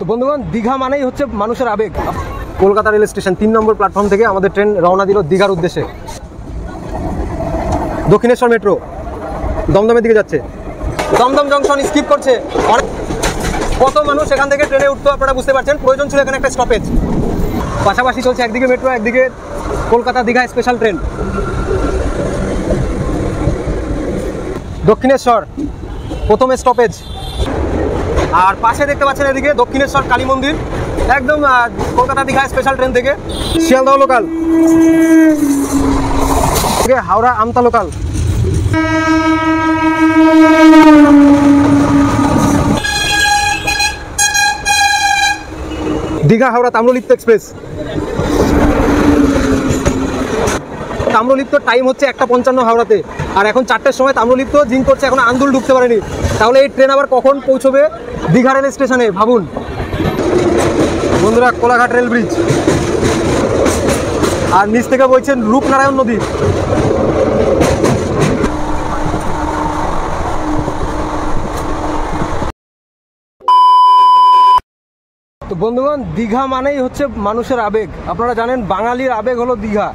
তো বন্ধুগণ, দীঘা মানেই হচ্ছে মানুষের আবেগ। কলকাতা রেল স্টেশন 3 নম্বর প্ল্যাটফর্ম থেকে আমাদের ট্রেন রওনা দিল দীঘার উদ্দেশ্যে। দক্ষিণেশ্বর মেট্রো দমদমের দিকে যাচ্ছে। দমদম জংশন স্কিপ করছে। কত মানুষ এখান থেকে ট্রেনে উঠতো আপনারা বুঝতে পারছেন। প্রয়োজন ছিল এখানে একটা স্টপেজ। পাশাপাশি চলছে একদিকে মেট্রো, একদিকে কলকাতা দীঘা স্পেশাল ট্রেন। দক্ষিণেশ্বর প্রথম স্টপেজ। আর পাশে দেখতে পাচ্ছেন এদিকে দক্ষিণেশ্বর কালী মন্দির, একদম কলকাতা দীঘা স্পেশাল ট্রেন থেকে। Sealdah local, Howrah Amta local. Digha Howrah Tamralipta express. Tamralipta time হচ্ছে 1:55 হাওড়াতে, আর এখন 4টের সময় তাম্রলিপ্ত জিন করছে, এখন আন্দুল ঢুকতে পারেনি। তাহলে এই ট্রেন আবার কখন পৌঁছবে দীঘা রেল স্টেশনে ভাবুন বন্ধুরা। কোলাঘাট রেল ব্রিজ, আর নিচ থেকে বইছেন রূপনারায়ণ নদী। তো বন্ধুগণ, দীঘা মানেই হচ্ছে মানুষের আবেগ। আপনারা জানেন বাঙালির আবেগ হলো দীঘা।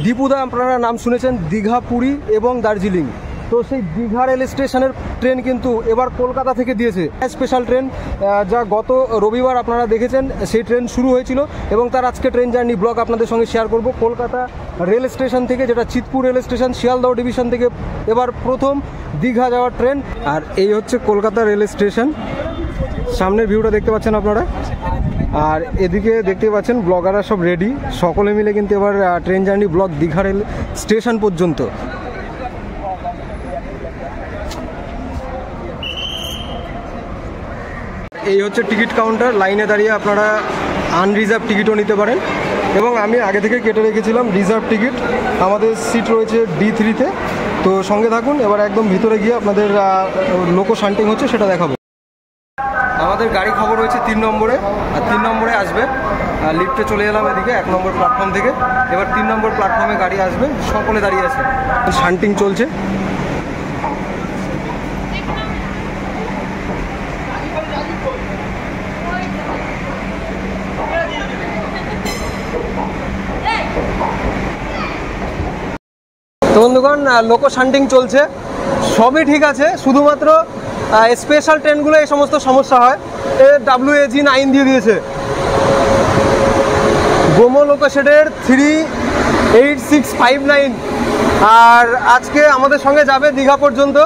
দীপুদা আপনারা নাম শুনেছেন, দীঘা, পুরী এবং দার্জিলিং। তো সেই দীঘা রেল স্টেশনের ট্রেন কিন্তু এবার কলকাতা থেকে দিয়েছে স্পেশাল ট্রেন, যা গত রবিবার আপনারা দেখেছেন সেই ট্রেন শুরু হয়েছিল, এবং তার আজকে ট্রেন জার্নি ব্লগ আপনাদের সঙ্গে শেয়ার করব। কলকাতা রেল স্টেশন থেকে, যেটা Chitpur rail station Sealdah division থেকে এবার প্রথম দীঘা যাওয়ার ট্রেন। আর এই হচ্ছে কলকাতা রেল স্টেশন। সামনের ভিউটা দেখতে পাচ্ছেন আপনারা, আর এদিকে দেখতে পাচ্ছেন ব্লগাররা সব রেডি। সকলে মিলে কিন্তু এবার train journey blog Digha rail station পর্যন্ত। এই হচ্ছে টিকিট কাউন্টার। লাইনে দাঁড়িয়ে আপনারা আনরিজার্ভ টিকিটও নিতে পারেন, এবং আমি আগে থেকে কেটে রেখেছিলাম রিজার্ভ টিকিট। আমাদের সিট রয়েছে D3-তে। তো সঙ্গে থাকুন, এবার একদম ভিতরে গিয়ে আপনাদের লোকো শান্টিং হচ্ছে সেটা দেখাবো। আমাদের গাড়ি খবর রয়েছে 3 নম্বরে, আর 3 নম্বরে আসবে। লিফটে চলে এলাম এদিকে 1 নম্বর প্ল্যাটফর্ম থেকে। এবার 3 নম্বর প্ল্যাটফর্মে গাড়ি আসবে, সকলে দাঁড়িয়ে আছে, শান্টিং চলছে। তো বন্ধুগণ, লোকো শান্টিং চলছে, সবই ঠিক আছে, শুধুমাত্র স্পেশাল ট্রেনগুলো এই সমস্ত সমস্যা হয়। WAG9 দিয়ে দিয়েছে। গোমো লোকো শেডের 38659। আর আজকে আমাদের সঙ্গে যাবে দীঘা পর্যন্ত,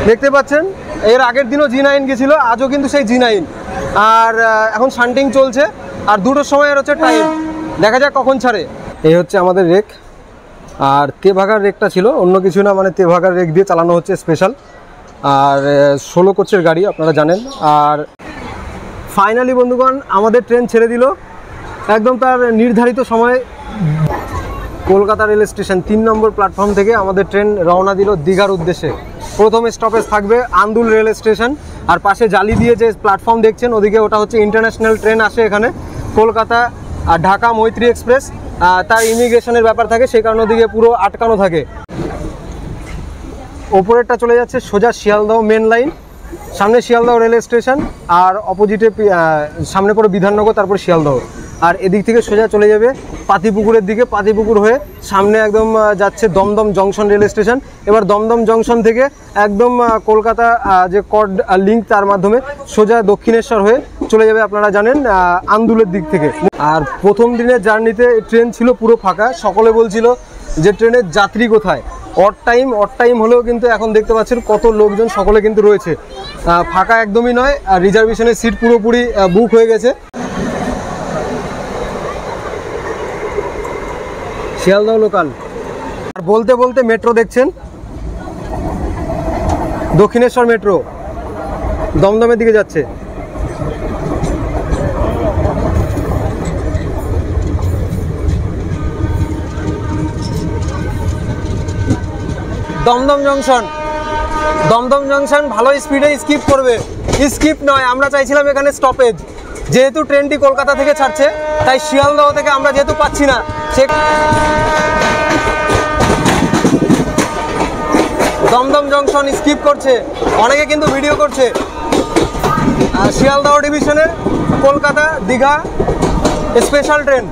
দেখতে পাচ্ছেন। এর আগের দিনও G9 গেছিল, আজও কিন্তু সেই G9। আর এখন শান্টিং চলছে, আর 2টোর সময় আর হচ্ছে টাইম। দেখা যাক কখন ছাড়ে। এই হচ্ছে আমাদের রেক, আর তেভাগার রেকটা ছিল অন্য কিছু না, মানে তেভাগার রেক দিয়ে চালানো হচ্ছে স্পেশাল। আর 16 কোচের গাড়ি আপনারা জানেন। আর ফাইনালি বন্ধুগণ, আমাদের ট্রেন ছেড়ে দিল একদম তার নির্ধারিত সময়। কলকাতা রেল স্টেশন 3 নম্বর প্ল্যাটফর্ম থেকে আমাদের ট্রেন রওনা দিল দীঘার উদ্দেশ্যে। প্রথম স্টপেজ থাকবে আন্দুল রেল স্টেশন। আর পাশে জালি দিয়ে যে প্ল্যাটফর্ম দেখছেন ওদিকে, ওটা হচ্ছে ইন্টারন্যাশনাল ট্রেন আসে এখানে, কলকাতা আর ঢাকা মৈত্রী এক্সপ্রেস। তার ইমিগ্রেশনের ব্যাপার থাকে, সেই কারণে ওদিকে পুরো আটকানো থাকে। ওপরেরটা চলে যাচ্ছে সোজা শিয়ালদহ মেন লাইন, সামনে শিয়ালদহ রেল স্টেশন, আর অপোজিটে সামনে পরে বিধাননগর, তারপর শিয়ালদহ। আর এদিক থেকে সোজা চলে যাবে পাতিপুকুরের দিকে। পাতিপুকুর হয়ে সামনে একদম যাচ্ছে দমদম জংশন রেল স্টেশন। এবার দমদম জংশন থেকে একদম কলকাতা যে কড লিঙ্ক, তার মাধ্যমে সোজা দক্ষিণেশ্বর হয়ে চলে যাবে আপনারা জানেন আন্দুলের দিক থেকে। আর প্রথম দিনের জার্নিতে ট্রেন ছিল পুরো ফাঁকা। সকলে বলছিল যে ট্রেনের যাত্রী কোথায়। অড টাইম হলেও কিন্তু এখন দেখতে পাচ্ছেন কত লোকজন, সকলে কিন্তু রয়েছে। ফাঁকা একদমই নয়, আর রিজার্ভেশনের সিট পুরোপুরি বুক হয়ে গেছে। শিয়ালদহ লোকাল। আর বলতে বলতে মেট্রো দেখছেন, দক্ষিণেশ্বর মেট্রো দমদমের দিকে যাচ্ছে। দমদম জংশন ভালো স্পিডে স্কিপ করবে। স্কিপ নয়, আমরা চাইছিলাম এখানে স্টপেজ। যেহেতু ট্রেনটি কলকাতা থেকে ছাড়ছে, তাই শিয়ালদহ থেকে আমরা যেহেতু পাচ্ছি না, সে দমদম জংশন স্কিপ করছে। অনেকে কিন্তু ভিডিও করছে। শিয়ালদহ ডিভিশনের কলকাতা দীঘা স্পেশাল ট্রেন।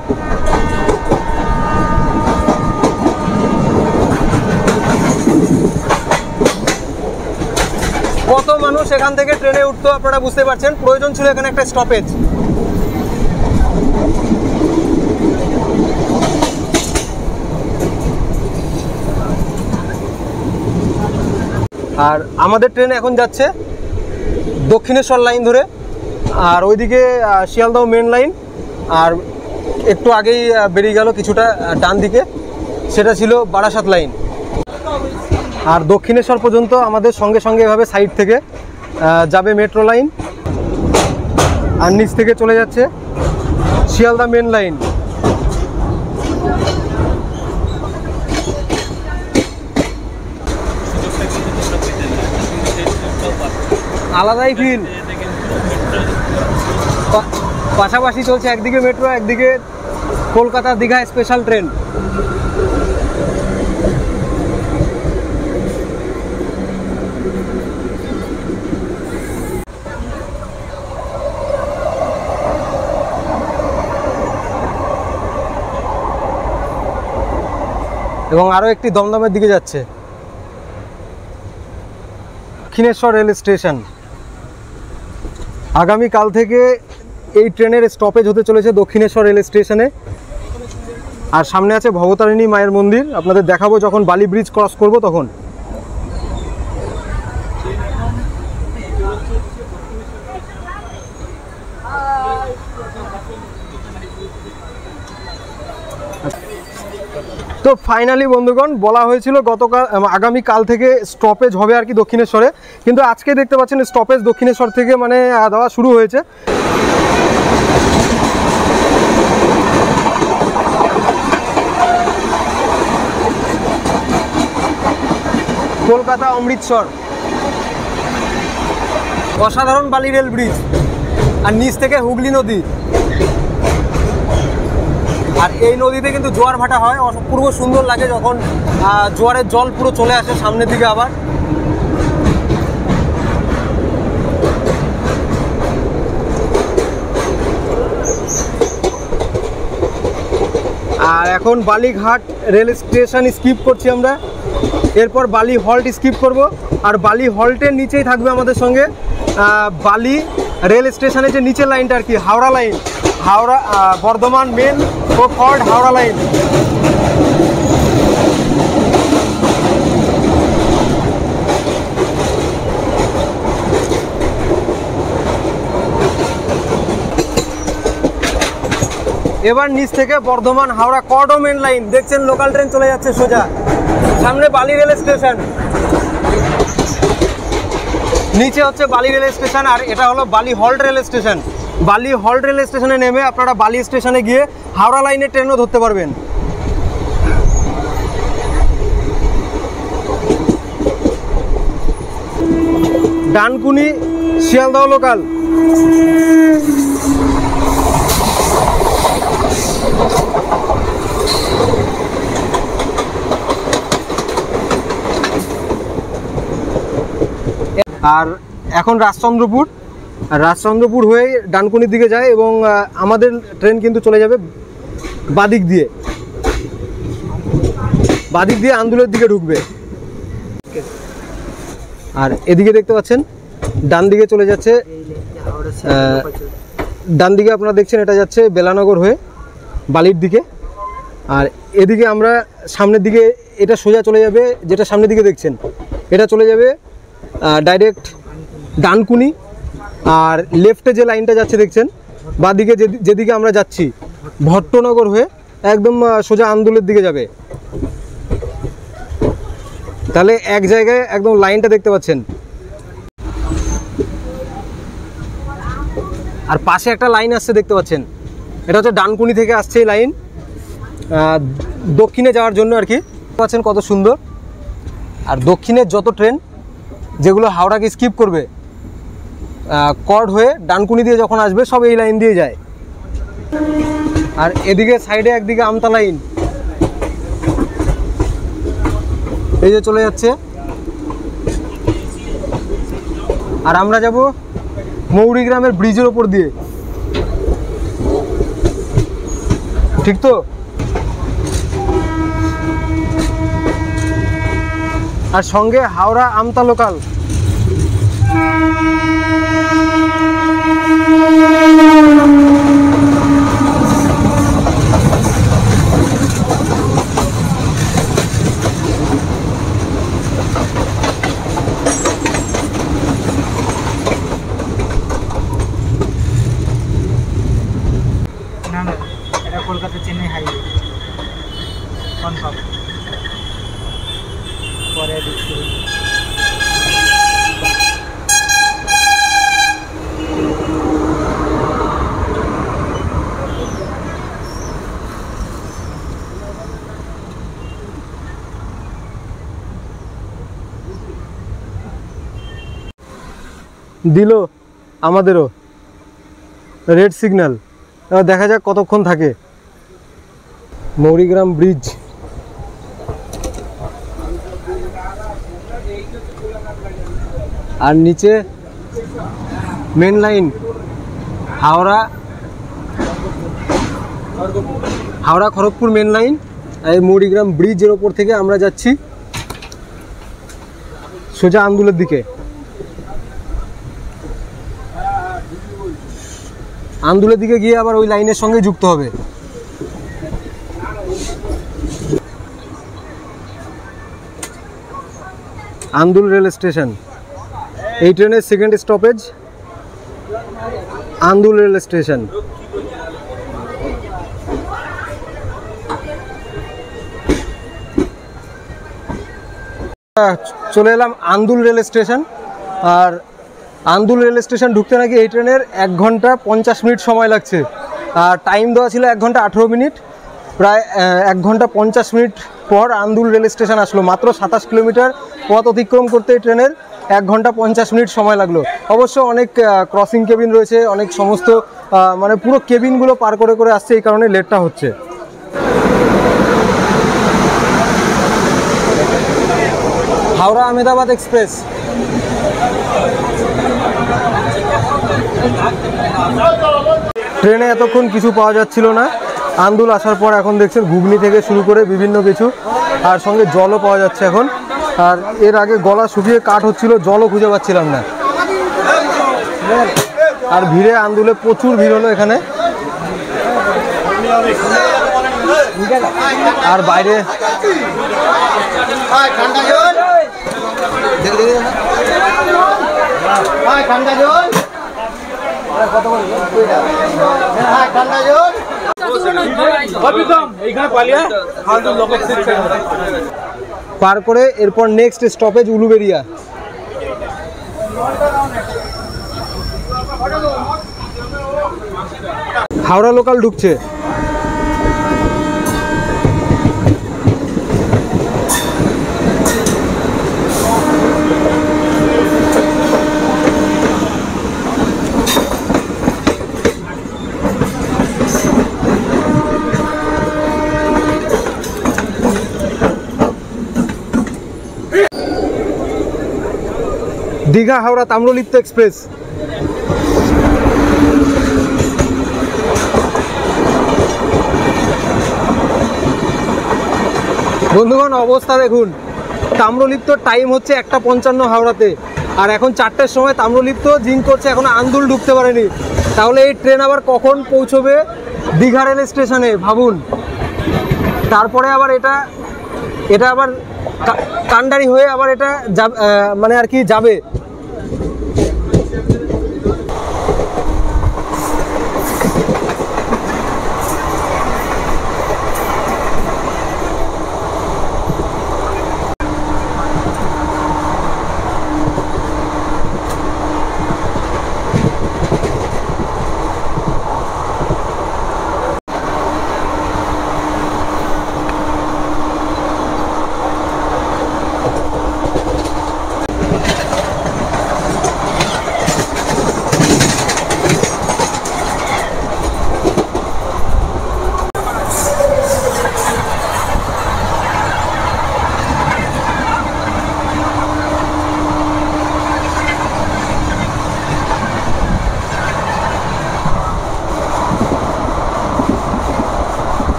কত মানুষ এখান থেকে ট্রেনে উঠতো আপনারা বুঝতে পারছেন। প্রয়োজন ছিল এখানে একটা স্টপেজ। আর আমাদের ট্রেন এখন যাচ্ছে দক্ষিণেশ্বর লাইন ধরে, আর ওইদিকে শিয়ালদহ মেন লাইন, আর একটু আগেই বেরিয়ে গেল কিছুটা ডান দিকে, সেটা ছিল বারাসাত লাইন। আর দক্ষিণেশ্বর পর্যন্ত আমাদের সঙ্গে সঙ্গে এভাবে সাইড থেকে যাবে মেট্রো লাইন, আর নিচ থেকে চলে যাচ্ছে শিয়ালদহ মেন লাইন। আলাদাই ফিল, পাশাপাশি চলছে একদিকে মেট্রো একদিকে কলকাতা দীঘা স্পেশাল ট্রেন। এবং আরও একটি দমদমের দিকে যাচ্ছে। দক্ষিণেশ্বর রেল স্টেশন, আগামীকাল থেকে এই ট্রেনের স্টপেজ হতে চলেছে দক্ষিণেশ্বর রেল স্টেশনে। আর সামনে আছে ভবতারিণী মায়ের মন্দির, আপনাদের দেখাবো যখন বালি ব্রিজ ক্রস করব তখন। তো ফাইনালি বন্ধুগণ, বলা হয়েছিল গতকাল আগামীকাল থেকে স্টপেজ হবে আর কি দক্ষিণেশ্বরে, কিন্তু আজকে দেখতে পাচ্ছেন স্টপেজ দক্ষিণেশ্বর থেকে মানে দেওয়া শুরু হয়েছে। কলকাতা অমৃতসর, অসাধারণ বালি রেল ব্রিজ, আর নিচ থেকে হুগলি নদী। আর এই নদীতে কিন্তু জোয়ার ভাটা হয়, অপূর্ব সুন্দর লাগে যখন জোয়ারের জল পুরো চলে আসে সামনের দিকে। আবার আর এখন বালিঘাট রেল স্টেশন স্কিপ করছি আমরা, এরপর বালি হল্ট স্কিপ করব। আর বালি হল্টের নিচেই থাকবে আমাদের সঙ্গে বালি রেল স্টেশনের যে নিচের লাইনটা আর কি, হাওড়া লাইন, হাওড়া বর্ধমান মেন ও ফর্ড হাওড়া লাইন। এবার নিচ থেকে বর্ধমান হাওড়া কর্ডো মেন লাইন দেখছেন, লোকাল ট্রেন চলে যাচ্ছে সোজা। সামনে বালি রেল স্টেশন, নিচে হচ্ছে বালি রেল স্টেশন, আর এটা হলো বালি হল্ট রেল স্টেশন। বালি হল্ট রেল স্টেশনে নেমে আপনারা বালি স্টেশনে গিয়ে হাওড়া লাইনের ট্রেনও ধরতে পারবেন। ডানকুনি শিয়ালদহ লোকাল। আর এখন রাজচন্দ্রপুর হয়ে ডানকুনির দিকে যায়, এবং আমাদের ট্রেন কিন্তু চলে যাবে বাদিক দিয়ে আন্দুলের দিকে ঢুকবে। আর এদিকে দেখতে পাচ্ছেন ডান দিকে চলে যাচ্ছে, ডান দিকে আপনারা দেখছেন এটা যাচ্ছে বেলানগর হয়ে বালির দিকে। আর এদিকে আমরা সামনের দিকে, এটা সোজা চলে যাবে, যেটা সামনের দিকে দেখছেন এটা চলে যাবে ডাইরেক্ট ডানকুনি। আর লেফটে যে লাইনটা যাচ্ছে দেখছেন বাদিকে, যেদিকে আমরা যাচ্ছি ভট্টনগর হয়ে একদম সোজা আন্দুলের দিকে যাবে। তাহলে এক জায়গায় একদম লাইনটা দেখতে পাচ্ছেন। আর পাশে একটা লাইন আসছে দেখতে পাচ্ছেন, এটা হচ্ছে ডানকুনি থেকে আসছে এই লাইন দক্ষিণে যাওয়ার জন্য আর কি। পাচ্ছেন কত সুন্দর। আর দক্ষিণের যত ট্রেন যেগুলো হাওড়াকে স্কিপ করবে কর্ড হয়ে ডানকুনি দিয়ে যখন আসবে সব এই লাইন দিয়ে যায়। আর এদিকে সাইডে একদিকে আমতা লাইন, এই যে চলে যাচ্ছে। আর আমরা যাব মৌরিগ্রামের ব্রিজের ওপর দিয়ে। ঠিক তো? আর সঙ্গে Howrah Amta local. Kolkata Chennai highway confirm পরে দেখছি। দিল আমাদেরও রেড সিগন্যাল। এবার দেখা যাক কতক্ষণ থাকে। মৌরিগ্রাম ব্রিজ, আর নিচে main line Howrah Kharagpur main line. এই মৌরিগ্রাম ব্রিজের ওপর থেকে আমরা যাচ্ছি সোজা আন্দুলের দিকে। আন্দুলের দিকে গিয়ে আবার ওই লাইনের সঙ্গে যুক্ত হবে। আন্দুল রেল স্টেশন, এই ট্রেনের second stoppage Andul rail station. চলে এলাম আন্দুল রেল স্টেশন। আর আন্দুল রেল স্টেশন ঢুকতে নাকি এই ট্রেনের 1 ঘন্টা 50 মিনিট সময় লাগছে। আর টাইম দেওয়া ছিল 1 ঘন্টা 18 মিনিট। প্রায় 1 ঘন্টা 50 মিনিট পর আন্দুল রেল স্টেশন আসলো। মাত্র 27 কিলোমিটার পথ অতিক্রম করতে এই ট্রেনের 1 ঘন্টা 50 মিনিট সময় লাগলো। অবশ্য অনেক ক্রসিং কেবিন রয়েছে, অনেক সমস্ত মানে পুরো কেবিনগুলো পার করে করে আসছে, এই কারণে লেটটা হচ্ছে। হাওড়া আহমেদাবাদ এক্সপ্রেস। ট্রেনে এতক্ষণ কিছু পাওয়া যাচ্ছিল না। আন্দুল আসার পর এখন দেখছেন ঘুগনি থেকে শুরু করে বিভিন্ন কিছু, আর সঙ্গে জলও পাওয়া যাচ্ছে এখন। আর এর আগে গলা শুকিয়ে কাঠ হচ্ছিল, জলও খুঁজে পাচ্ছিলাম না। আর ভিড়ে আন্দুলে প্রচুর ভিড় হলো এখানে। আর বাইরে পার করে এরপর next stoppage Uluberia. Howrah local ঢুকছে। দীঘা হাওড়া তাম্রলিপ্ত এক্সপ্রেস। বন্ধুগণ অবস্থা দেখুন, তাম্রলিপ্ত টাইম হচ্ছে 1:55 হাওড়াতে, আর এখন 4টের সময় তাম্রলিপ্ত জিঙ্ক করছে, এখন আন্দুল ঢুকতে পারেনি। তাহলে এই ট্রেন আবার কখন পৌঁছবে দীঘা রেল স্টেশনে ভাবুন। তারপরে আবার এটা আবার কান্ডারি হয়ে আবার এটা মানে আর কি যাবে।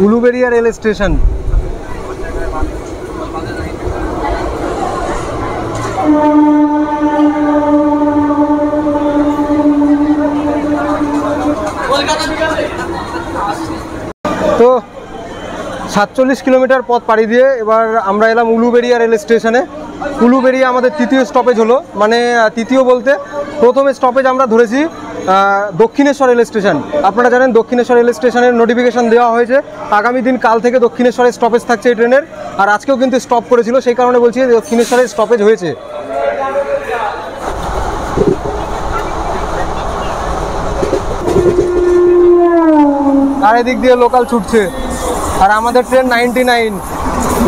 Uluberia rail station. তো 47 কিলোমিটার পথ পাড়ি দিয়ে এবার আমরা এলাম উলুবেড়িয়া রেল স্টেশনে। উলুবেড়িয়া আমাদের তৃতীয় স্টপেজ হলো, মানে তৃতীয় বলতে প্রথমে স্টপেজ আমরা ধরেছি দক্ষিণেশ্বর রেল স্টেশন। আপনারা জানেন দক্ষিণেশ্বর রেল স্টেশনের নোটিফিকেশন দেওয়া হয়েছে, আগামী দিন কাল থেকে দক্ষিণেশ্বরের স্টপেজ থাকছে এই ট্রেনের। আর আজকেও কিন্তু স্টপ করেছিল, সেই কারণে বলছি দক্ষিণেশ্বরের স্টপেজ হয়েছে। আর এদিক দিয়ে লোকাল ছুটছে, আর আমাদের ট্রেন 99,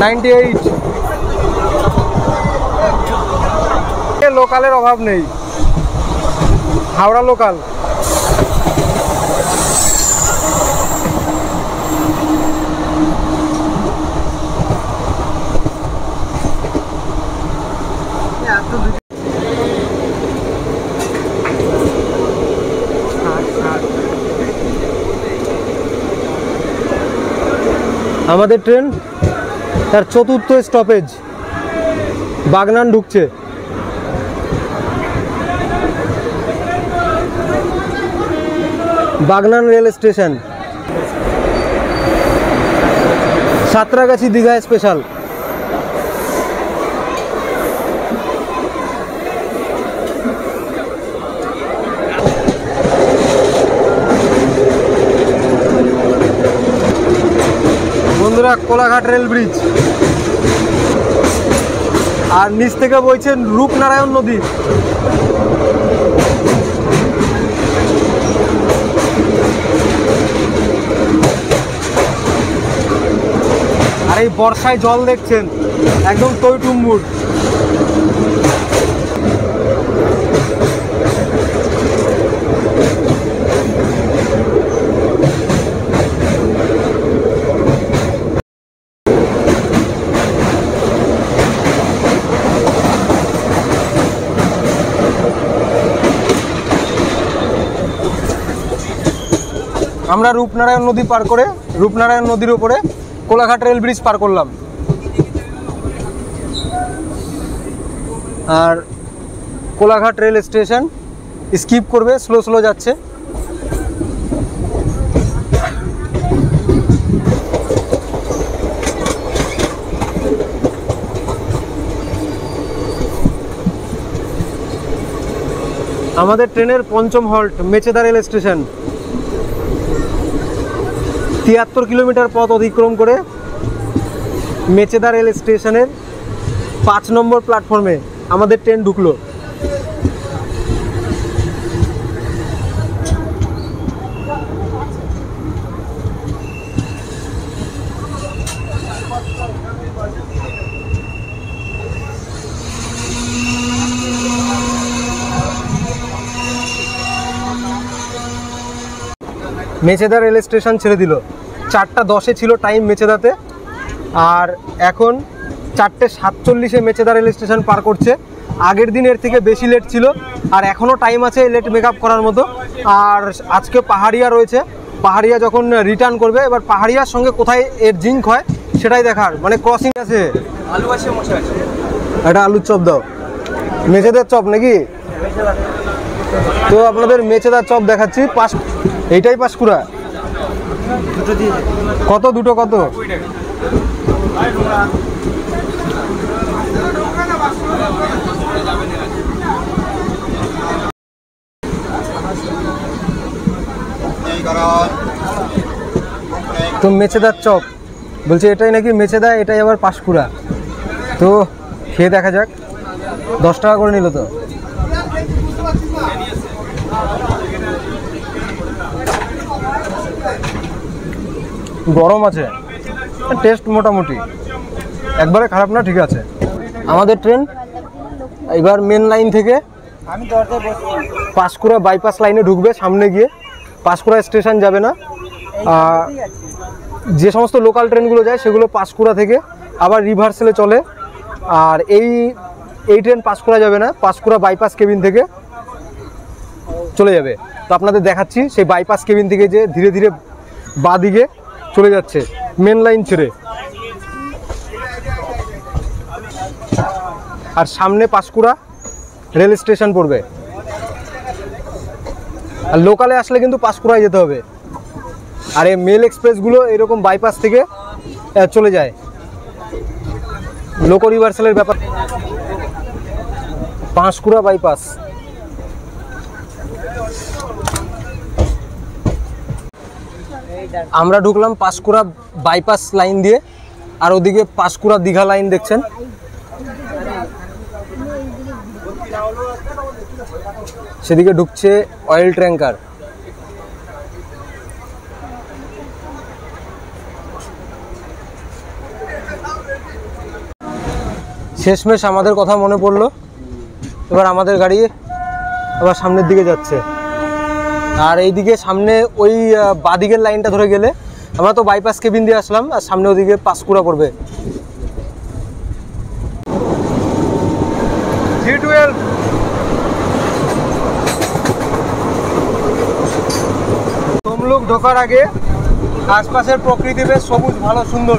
98। লোকালের অভাব নেই, হাওড়া লোকাল। আমাদের ট্রেন তার চতুর্থ স্টপেজ বাগনান ঢুকছে। Bagnan rail station, Santragachi Digha special. বন্ধুরা, কোলাঘাট রেল ব্রিজ, আর নিচ থেকে বইছে রূপনারায়ণ নদী। আর এই বর্ষায় জল দেখছেন একদম টইটুম্বুর। আমরা রূপনারায়ণ নদী পার করে রূপনারায়ণ নদীর উপরে কোলাঘাট রেল ব্রিজ পার করলাম। আর কোলাঘাট রেল স্টেশন স্কিপ করবে, স্লো স্লো যাচ্ছে। আমাদের ট্রেনের পঞ্চম halt Mecheda rail station. 73 kilometre পথ অতিক্রম করে মেচেদা রেল স্টেশনের 5 নম্বর প্ল্যাটফর্মে আমাদের ট্রেন ঢুকলো। মেচেদা রেল স্টেশন ছেড়ে দিল। 4:10 ছিল টাইম মেচেদাতে, আর এখন 4:47 মেচেদা রেল স্টেশন পার করছে। আগের দিন এর থেকে বেশি লেট ছিল, আর এখনও টাইম আছে লেট মেকআপ করার মতো। আর আজকে পাহাড়িয়া রয়েছে, পাহাড়িয়া যখন রিটার্ন করবে, এবার পাহাড়িয়ার সঙ্গে কোথায় এর জিঙ্ক হয় সেটাই দেখার, মানে ক্রসিং আছে। আলু আছে, মশলা আছে, একটা আলুর চপ দাও। মেচেদার চপ নাকি? তো আপনাদের মেচেদার চপ দেখাচ্ছি। এইটাই পাঁশকুড়া। দুটো দিয়ে কত? দুটো কত? তো মেচেদার চপ বলছে এটাই নাকি মেচেদা, এটাই আবার পাঁশকুড়া। তো খেয়ে দেখা যাক। 10 টাকা করে নিল তো। গরম আছে, টেস্ট মোটামুটি, একবারে খারাপ না, ঠিক আছে। আমাদের ট্রেন এবার মেন লাইন থেকে আমি দরজায় বসছি। পাঁশকুড়া বাইপাস লাইনে ঢুকবে। সামনে গিয়ে পাঁশকুড়া স্টেশন যাবে না। যে সমস্ত লোকাল ট্রেনগুলো যায় সেগুলো পাঁশকুড়া থেকে আবার রিভার্সেলে চলে। আর এই ট্রেন পাঁশকুড়া যাবে না, পাঁশকুড়া বাইপাস কেবিন থেকে চলে যাবে। তো আপনাদের দেখাচ্ছি সেই বাইপাস কেবিন থেকে যে ধীরে ধীরে বাঁ দিকে চলে যাচ্ছে মেন লাইন ছেড়ে। আর সামনে পাঁশকুড়া রেল স্টেশন পড়বে। আর লোকালে আসলে কিন্তু পাঁশকুড়ায় যেতে হবে। আর এই মেল এক্সপ্রেসগুলো এরকম বাইপাস থেকে চলে যায়, লোকো রিভার্সালের ব্যাপার। পাঁশকুড়া বাইপাস। আমরা ঢুকলাম পাঁশকুড়া বাইপাস লাইন দিয়ে, আর ওদিকে পাঁশকুড়া দীঘা লাইন দেখছেন। সেদিকে ঢুকছে অয়েল ট্যাঙ্কার। শেষমেশ আমাদের কথা মনে পড়লো, এবার আমাদের গাড়ি আবার সামনের দিকে যাচ্ছে। আর এইদিকে সামনে ওই বাদিকের লাইনটা ধরে গেলে আমরা তো বাইপাস কেবিন দিয়ে আসলাম, আর সামনে ওদিকে পাঁশকুড়া পড়বে। G12 তমলুক ঢোকার আগে আশপাশের প্রকৃতি বেশ সবুজ, ভালো সুন্দর।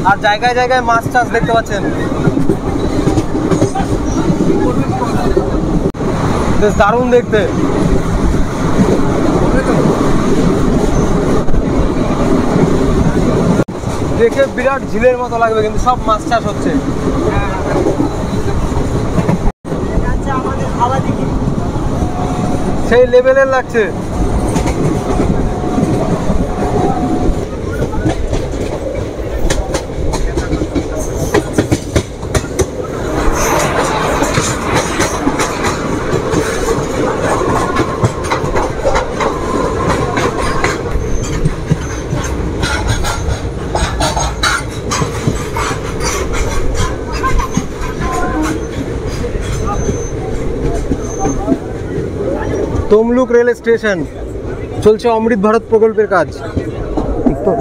আর জায়গায় জায়গায় মাছ চাষ দেখতে পাচ্ছেন, বেশ দারুণ দেখতে। দেখে বিরাট ঝিলের মতো লাগবে, কিন্তু সব মাছ চাষ হচ্ছে। সেই লেভেলের লাগছে। তমলুক রেল স্টেশন, চলছে অমৃত ভারত প্রকল্পের কাজ। তো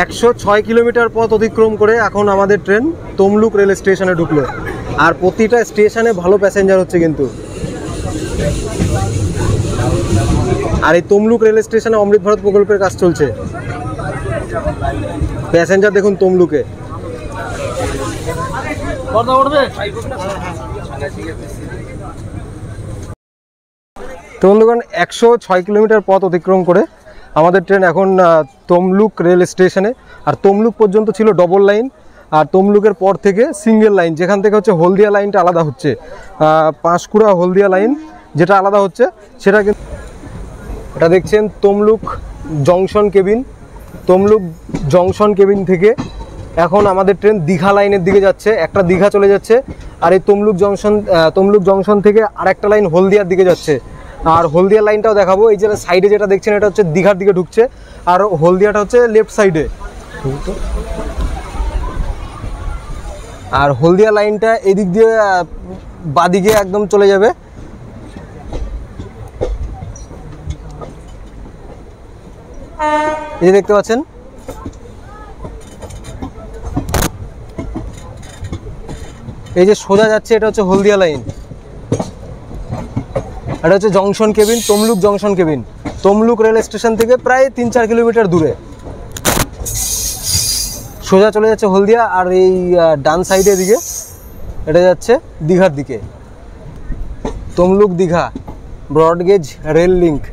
106 কিলোমিটার পথ অতিক্রম করে এখন আমাদের ট্রেন তমলুক রেল স্টেশনে ঢুকলো। আর প্রতিটা স্টেশনে ভালো প্যাসেঞ্জার হচ্ছে কিন্তু। আর এই তমলুক রেল স্টেশনে অমৃত ভারত প্রকল্পের কাজ চলছে। প্যাসেঞ্জার দেখুন তমলুকে। তো বন্ধুগণ, 106 কিলোমিটার পথ অতিক্রম করে আমাদের ট্রেন এখন তমলুক রেল স্টেশনে। আর তমলুক পর্যন্ত ছিল ডবল লাইন, আর তমলুকের পর থেকে সিঙ্গেল লাইন, যেখান থেকে হচ্ছে হলদিয়া লাইনটা আলাদা হচ্ছে। পাঁশকুড়া হলদিয়া লাইন যেটা আলাদা হচ্ছে সেটা কিন্তু এটা দেখছেন Tamluk junction cabin. Tamluk junction cabin থেকে এখন আমাদের ট্রেন দীঘা লাইনের দিকে যাচ্ছে। একটা দীঘা চলে যাচ্ছে, আর এই তমলুক জংশন থেকে আরেকটা লাইন হলদিয়ার দিকে যাচ্ছে। আর হলদিয়া লাইনটাও দেখাবো। এই যে সাইডে যেটা দেখছেন এটা হচ্ছে দীঘার দিকে ঢুকছে, আর হলদিয়াটা হচ্ছে লেফট সাইডে। আর হলদিয়া লাইনটা এদিক দিয়ে বাদিকে একদম চলে যাবে। এই যে দেখতে পাচ্ছেন, এই যে সোজা যাচ্ছে এটা হচ্ছে হলদিয়া লাইন। এটা হচ্ছে junction cabin, Tamluk junction cabin. Tamluk rail station থেকে প্রায় 3-4 কিলোমিটার দূরে সোজা চলে যাচ্ছে হলদিয়া। আর এই ডান সাইডের দিকে এটা যাচ্ছে দীঘার দিকে। Tamluk Digha broad gauge rail link.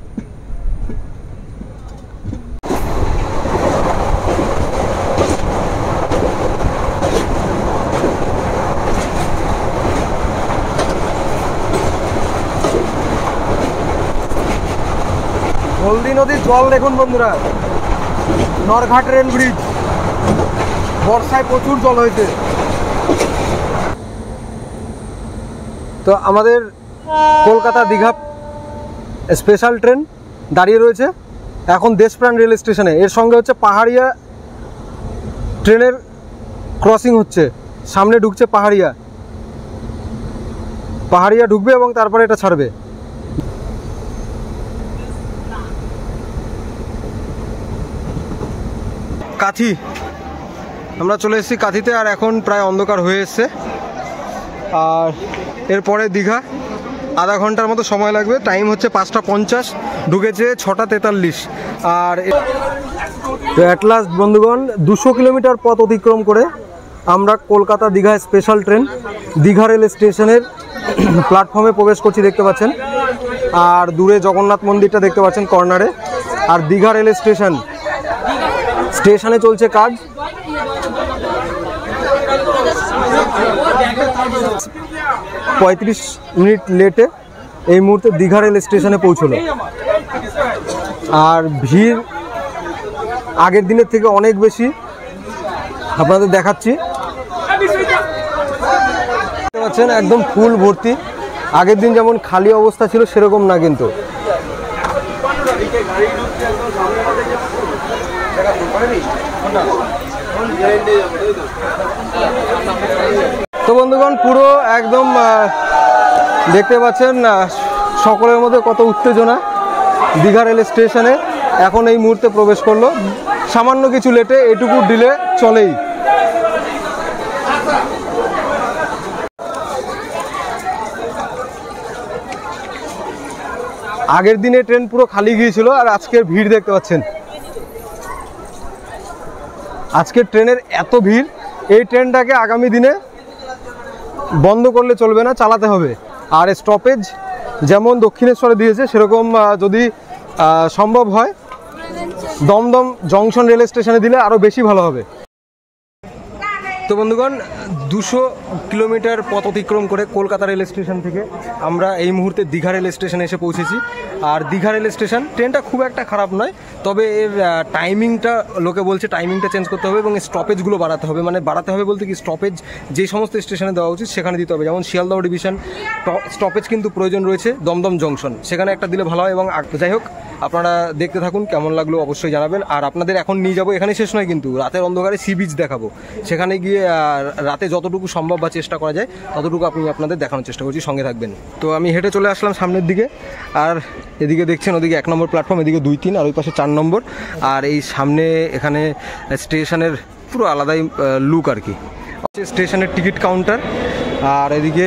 Haldi নদীর জল দেখুন বন্ধুরা, নরঘাট রেল ব্রিজ, বর্ষায় প্রচুর জল হয়েছে। তো আমাদের কলকাতা দীঘা স্পেশাল ট্রেন দাঁড়িয়ে রয়েছে এখন দেশপ্রাণ রেল স্টেশনে। এর সঙ্গে হচ্ছে পাহাড়িয়া ট্রেনের ক্রসিং হচ্ছে, সামনে ঢুকছে পাহাড়িয়া ঢুকবে এবং তারপরে এটা ছাড়বে। কাঁথি, আমরা চলে এসেছি কাঁথিতে। আর এখন প্রায় অন্ধকার হয়ে এসছে। আর এরপরে দীঘা আধা ঘন্টার মতো সময় লাগবে। টাইম হচ্ছে 5:50, ঢুকেছে 6:43। আর তো অ্যাট লাস্ট বন্ধুগণ 200 কিলোমিটার পথ অতিক্রম করে আমরা Kolkata Digha special train Digha rail স্টেশনের প্ল্যাটফর্মে প্রবেশ করছি, দেখতে পাচ্ছেন। আর দূরে জগন্নাথ মন্দিরটা দেখতে পাচ্ছেন কর্নারে। আর দীঘা রেল স্টেশনে চলছে কাজ। পঁয়ত্রিশ মিনিট লেটে এই মুহূর্তে দীঘা রেল স্টেশনে পৌঁছলো। আর ভিড় আগের দিনের থেকে অনেক বেশি, আপনাদের দেখাচ্ছি। দেখতে পাচ্ছেন একদম ফুল ভর্তি। আগের দিন যেমন খালি অবস্থা ছিল সেরকম না কিন্তু। তো বন্ধুগণ পুরো একদম দেখতে পাচ্ছেন সকলের মধ্যে কত উত্তেজনা। দীঘা রেল স্টেশনে এখন এই মুহূর্তে প্রবেশ করলো, সামান্য কিছু লেটে, এটুকু ডিলে চলেই। আগের দিনে ট্রেন পুরো খালি গিয়েছিল, আর আজকের ভিড় দেখতে পাচ্ছেন। আজকের ট্রেনের এত ভিড়, এই ট্রেনটাকে আগামী দিনে বন্ধ করলে চলবে না, চালাতে হবে। আর স্টপেজ যেমন দক্ষিণেশ্বরে দিয়েছে সেরকম যদি সম্ভব হয় দমদম জংশন রেল স্টেশনে দিলে আরও বেশি ভালো হবে। তো বন্ধুগণ 200 কিলোমিটার পথ অতিক্রম করে কলকাতা রেল স্টেশন থেকে আমরা এই মুহূর্তে দীঘা রেল স্টেশনে এসে পৌঁছেছি। আর দীঘা রেল স্টেশন ট্রেনটা খুব একটা খারাপ নয়, তবে এর টাইমিংটা লোকে বলছে টাইমিংটা চেঞ্জ করতে হবে এবং স্টপেজগুলো বাড়াতে হবে। মানে বাড়াতে হবে বলতে কি, স্টপেজ যে সমস্ত স্টেশনে দেওয়া উচিত সেখানে দিতে হবে। যেমন শিয়ালদহ ডিভিশন স্টপেজ কিন্তু প্রয়োজন রয়েছে দমদম জংশন, সেখানে একটা দিলে ভালো হয়। এবং যাই হোক, আপনারা দেখতে থাকুন, কেমন লাগলো অবশ্যই জানাবেন। আর আপনাদের এখন নিয়ে যাবো, এখানে শেষ নয় কিন্তু, রাতের অন্ধকারে সি বিচ দেখাবো। সেখানে গিয়ে রাতে যতটুকু সম্ভব বা চেষ্টা করা যায় ততটুকু আপনি আপনাদের দেখানোর চেষ্টা করছি, সঙ্গে থাকবেন। তো আমি হেঁটে চলে আসলাম সামনের দিকে। আর এদিকে দেখছেন, ওদিকে 1 নম্বর প্ল্যাটফর্ম, এদিকে 2, 3, আর ওই পাশে 4 নম্বর। আর এই সামনে এখানে স্টেশনের পুরো আলাদাই লুক আর কি। স্টেশনের টিকিট কাউন্টার, আর এদিকে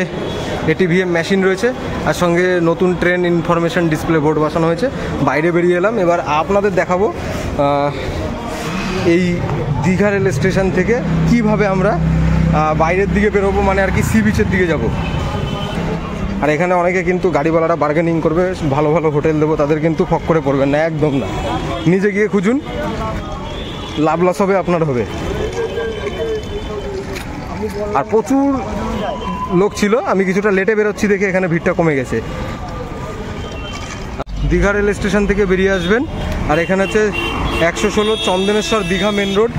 এটিভিএম মেশিন রয়েছে, আর সঙ্গে নতুন ট্রেন ইনফরমেশন ডিসপ্লে বোর্ড বসানো হয়েছে। বাইরে বেরিয়ে এলাম, এবার আপনাদের দেখাবো এই দীঘা রেল স্টেশন থেকে কিভাবে আমরা বাইরের দিকে বেরোবো, মানে আর কি সি বিচের দিকে যাব। আর এখানে অনেকে কিন্তু গাড়িওয়ালারা বার্গেনিং করবে, ভালো ভালো হোটেল দেবো, তাদের কিন্তু ফক করে পড়বেন না, একদম না। নিজে গিয়ে খুঁজুন, লাভ লস হবে আপনার হবে। আর প্রচুর লোক ছিল, আমি কিছুটা লেটে বেরোচ্ছি দেখে এখানে ভিড়টা কমে গেছে। দীঘা রেল স্টেশন থেকে বেরিয়ে আসবেন, আর এখানে হচ্ছে 116 চন্দনেশ্বর দীঘা মেন রোড।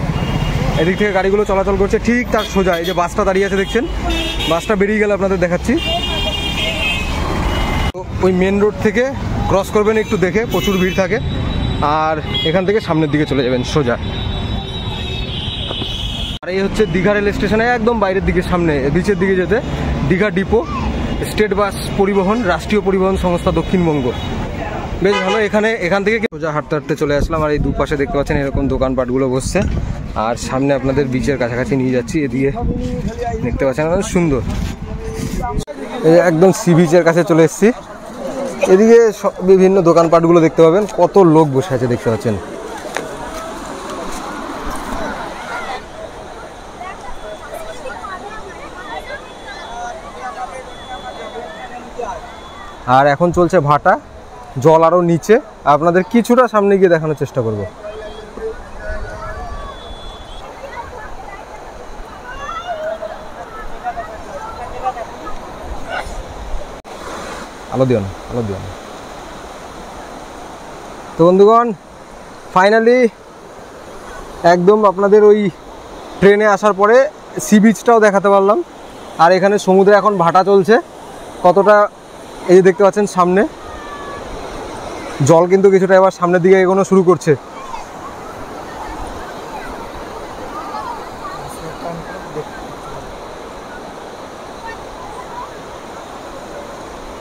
এদিক থেকে গাড়িগুলো চলাচল করছে, ঠিক তার সোজা এই যে বাসটা দাঁড়িয়ে আছে দেখছেন, বাসটা বেরিয়ে গেলে আপনাদের দেখাচ্ছি। ওই মেন রোড থেকে ক্রস করবেন একটু দেখে, প্রচুর ভিড় থাকে। আর এখান থেকে সামনের দিকে চলে যাবেন সোজা। আর এই হচ্ছে দীঘা রেল স্টেশনে একদম বাইরের দিকে, সামনে বিচের দিকে যেতে দীঘা ডিপো, স্টেট বাস পরিবহন, রাষ্ট্রীয় পরিবহন সংস্থা দক্ষিণবঙ্গ, বেশ ভালো। এখান থেকে সোজা হাঁটতে হাঁটতে চলে আসলাম। আর এই দুপাশে দেখতে পাচ্ছেন এরকম দোকানপাটগুলো বসছে। আর সামনে আপনাদের বিচের কাছাকাছি নিয়ে যাচ্ছি, এদিকে দেখতে পাচ্ছেন সুন্দর, একদম সি বিচের কাছে চলে এসেছি। এদিকে বিভিন্ন দোকানপাটগুলো দেখতে পাবেন, কত লোক বসে আছে দেখতে পাচ্ছেন। আর এখন চলছে ভাটা, জল আরও নিচে, আপনাদের কিছুটা সামনে গিয়ে দেখানোর চেষ্টা করব। আলো দিও না, আলো দিও না। তো বন্ধুগণ ফাইনালি একদম আপনাদের ওই ট্রেনে আসার পরে সি বিচটাও দেখাতে পারলাম। আর এখানে সমুদ্রে এখন ভাটা চলছে, কতটা এই যে দেখতে পাচ্ছেন সামনে জল কিন্তু কিছুটা এবার সামনের দিকে এগোনো শুরু করছে।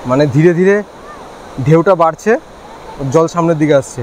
মানে ধীরে ধীরে ঢেউটা বাড়ছে, জল সামনের দিকে আসছে।